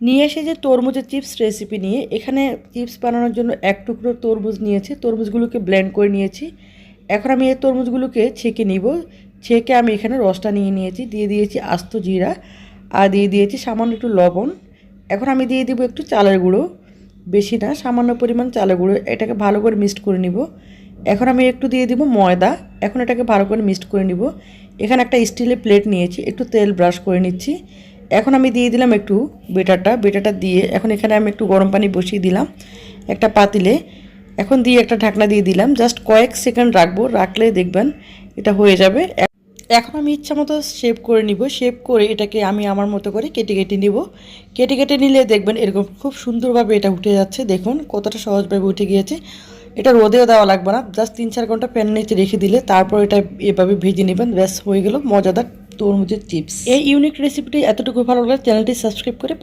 নিয়ে এসে যে তরমুজের চিপস রেসিপি নিয়ে এখানে চিপস বানানোর জন্য এক টুকরো তরমুজ নিয়েছি, তরমুজগুলোকে ব্লেন্ড করে নিয়েছি। এখন আমি এই তরমুজগুলোকে ছেঁকে নিব। ছেঁকে আমি এখানে রসটা নিয়ে নিয়েছি, দিয়ে দিয়েছি আস্ত জিরা আর দিয়ে দিয়েছি সামান্য একটু লবণ। এখন আমি দিয়ে দিব একটু চালের গুঁড়ো, বেশি না, সামান্য পরিমাণ চালের গুঁড়ো। এটাকে ভালো করে মিক্সড করে নিব। এখন আমি একটু দিয়ে দিব ময়দা। এখন এটাকে ভালো করে মিক্সড করে নিব। এখানে একটা স্টিলের প্লেট নিয়েছি, একটু তেল ব্রাশ করে নিচ্ছি। এখন আমি দিয়ে দিলাম একটু বেটারটা দিয়ে এখন এখানে আমি একটু গরম পানি বসিয়ে দিলাম একটা পাতিলে। এখন দিয়ে একটা ঢাকনা দিয়ে দিলাম, জাস্ট কয়েক সেকেন্ড রাখবো, রাখলে দেখবেন এটা হয়ে যাবে। এখন আমি ইচ্ছা মতো শেপ করে নিব। শেপ করে এটাকে আমি আমার মতো করে কেটে কেটে নিব। কেটে কেটে নিলে দেখবেন এরকম খুব সুন্দরভাবে এটা উঠে যাচ্ছে। দেখুন কতটা সহজভাবে উঠে গিয়েছে। এটা রোদেও দেওয়া লাগবে না, জাস্ট 3-4 ঘন্টা ফ্যানের নিচে রেখে দিলে তারপর এটা এভাবে ভেজে নেবেন, ব্যাস হয়ে গেল মজাদার তরমুজের চিপস। এই ইউনিক রেসিপিটি এতটুকু ভালো লাগলে চ্যানেলটি সাবস্ক্রাইব করে